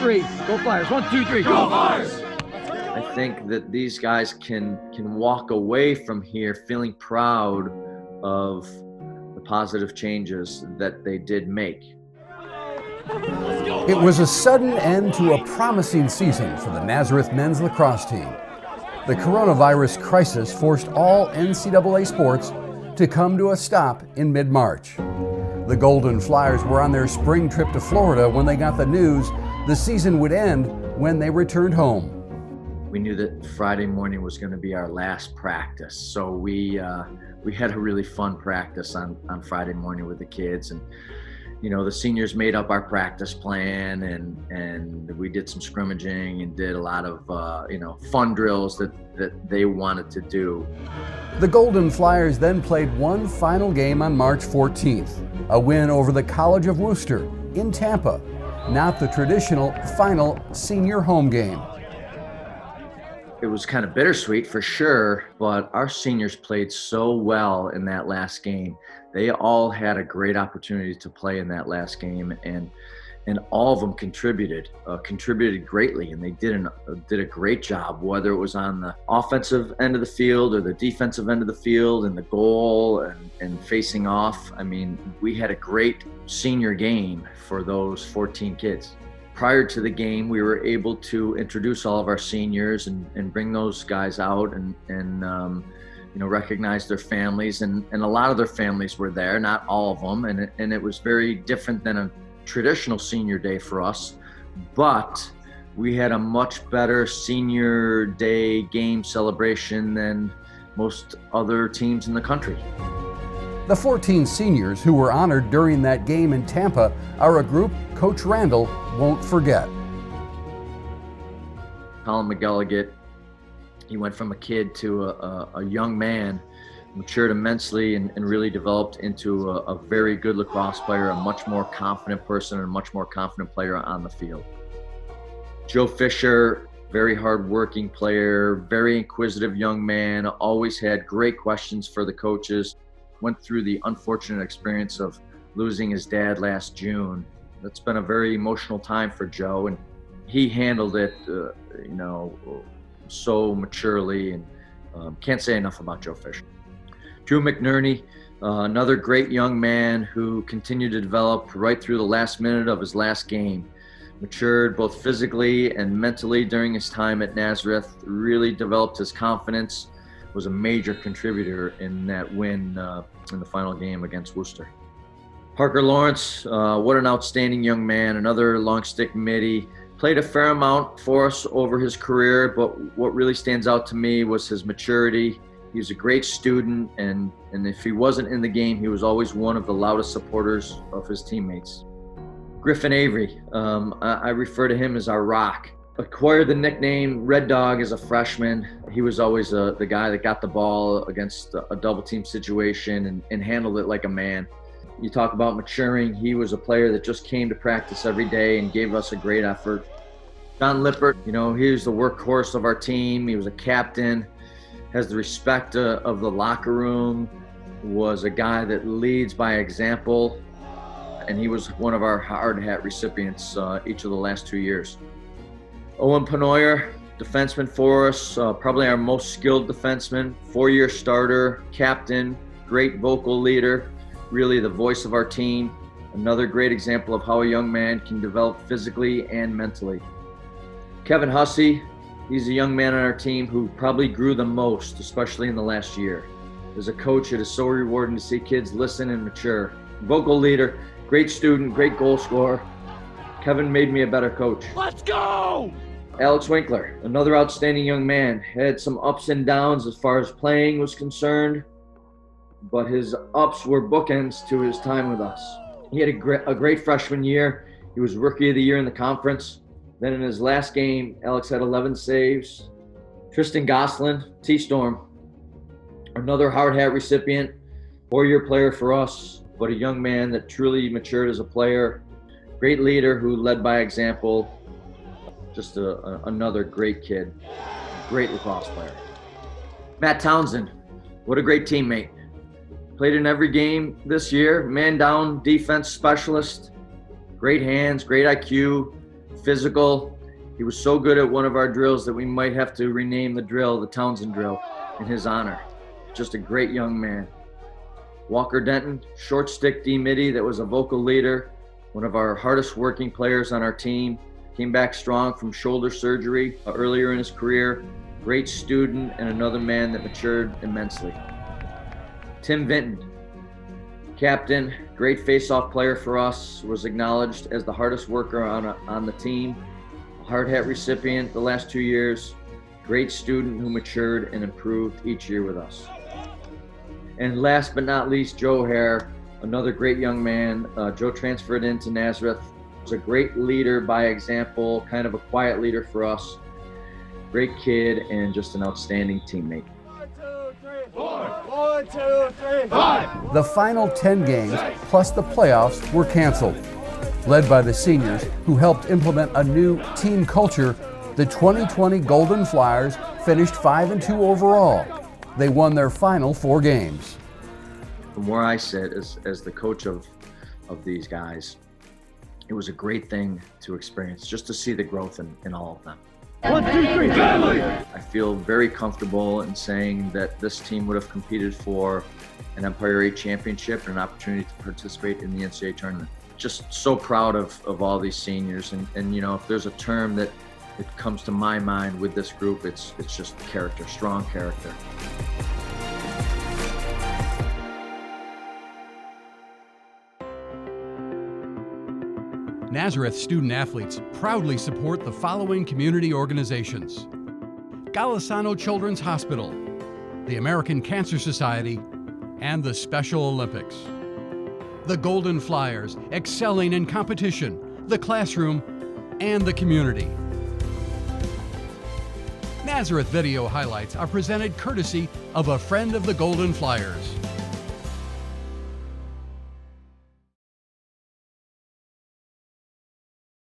three. Go Flyers. 1, 2, 3. Go Flyers! I think that these guys can walk away from here feeling proud of the positive changes that they did make. It was a sudden end to a promising season for the Nazareth men's lacrosse team. The coronavirus crisis forced all NCAA sports to come to a stop in mid-March. The Golden Flyers were on their spring trip to Florida when they got the news the season would end when they returned home. We knew that Friday morning was going to be our last practice, so we had a really fun practice on Friday morning with the kids, and the seniors made up our practice plan, and we did some scrimmaging and did a lot of fun drills that they wanted to do. The Golden Flyers then played one final game on March 14th, a win over the College of Wooster in Tampa, not the traditional final senior home game. It was kind of bittersweet for sure, but our seniors played so well in that last game. They all had a great opportunity to play in that last game, and all of them contributed greatly, and they did a great job, whether it was on the offensive end of the field or the defensive end of the field, and the goal and facing off. I mean, we had a great senior game for those 14 kids. Prior to the game, we were able to introduce all of our seniors and bring those guys out and recognize their families, and a lot of their families were there, not all of them, and it was very different than a traditional senior day for us, but we had a much better senior day game celebration than most other teams in the country. The 14 seniors who were honored during that game in Tampa are a group Coach Randall won't forget. Colin McGilligan, he went from a kid to a young man, matured immensely and really developed into a very good lacrosse player, a much more confident person and a much more confident player on the field. Joe Fisher, very hardworking player, very inquisitive young man, always had great questions for the coaches. Went through the unfortunate experience of losing his dad last June. That's been a very emotional time for Joe, and he handled it, so maturely, and can't say enough about Joe Fisher. Drew McNerney, another great young man who continued to develop right through the last minute of his last game. Matured both physically and mentally during his time at Nazareth, really developed his confidence, was a major contributor in that win in the final game against Worcester. Parker Lawrence, what an outstanding young man, another long stick middie. Played a fair amount for us over his career, but what really stands out to me was his maturity. He was a great student, and if he wasn't in the game, he was always one of the loudest supporters of his teammates. Griffin Avery, I refer to him as our rock. Acquired the nickname Red Dog as a freshman. He was always the guy that got the ball against a double team situation and handled it like a man. You talk about maturing, he was a player that just came to practice every day and gave us a great effort. John Lippert, he was the workhorse of our team. He was a captain, has the respect of the locker room, was a guy that leads by example, and he was one of our hard hat recipients each of the last 2 years. Owen Penoyer, defenseman for us, probably our most skilled defenseman, 4-year starter, captain, great vocal leader, really the voice of our team. Another great example of how a young man can develop physically and mentally. Kevin Hussey, he's a young man on our team who probably grew the most, especially in the last year. As a coach, it is so rewarding to see kids listen and mature. Vocal leader, great student, great goal scorer. Kevin made me a better coach. Let's go! Alex Winkler, another outstanding young man, had some ups and downs as far as playing was concerned, but his ups were bookends to his time with us. He had a great freshman year. He was Rookie of the Year in the conference. Then in his last game, Alex had 11 saves. Tristan Goslin, T-Storm, another hard hat recipient, 4-year player for us, but a young man that truly matured as a player. Great leader who led by example. Just another great kid, great lacrosse player. Matt Townsend, what a great teammate. Played in every game this year, man down defense specialist, great hands, great IQ, physical. He was so good at one of our drills that we might have to rename the drill the Townsend drill in his honor. Just a great young man. Walker Denton, short stick D midi that was a vocal leader, one of our hardest working players on our team, came back strong from shoulder surgery earlier in his career. Great student and another man that matured immensely. Tim Vinton, captain, great face-off player for us, was acknowledged as the hardest worker on the team, a hard hat recipient the last 2 years, great student who matured and improved each year with us. And last but not least, Joe Hare, another great young man. Joe transferred into Nazareth, was a great leader by example, kind of a quiet leader for us. Great kid and just an outstanding teammate. 1, 2, 3, 4. 1, 2, 3, 5. The final 10 games, plus the playoffs, were canceled. Led by the seniors, who helped implement a new team culture, the 2020 Golden Flyers finished 5-2 overall. They won their final 4 games. From where I sit as the coach of these guys, it was a great thing to experience, just to see the growth in all of them. 1, 2, 3, family! I feel very comfortable in saying that this team would have competed for an Empire 8 championship and an opportunity to participate in the NCAA tournament. Just so proud of all these seniors, and you know, if there's a term that it comes to my mind with this group, it's just character, strong character. Nazareth student athletes proudly support the following community organizations: Golisano Children's Hospital, the American Cancer Society, and the Special Olympics. The Golden Flyers, excelling in competition, the classroom, and the community. Nazareth video highlights are presented courtesy of a friend of the Golden Flyers.